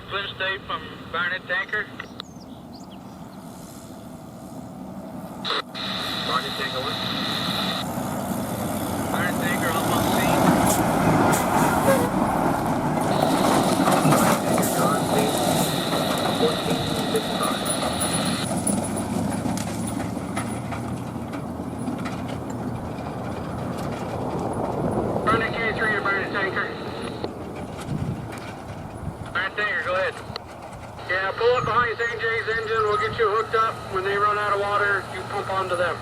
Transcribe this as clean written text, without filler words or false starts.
Clear state from Barnet tanker. Barnet tanker 1. Barnet tanker up on scene. Barnet tanker on scene. 1455. Barnet K3 to Barnet tanker. Barnet tanker, go ahead. Yeah, pull up behind St. J's engine. We'll get you hooked up. When they run out of water, you pump onto them.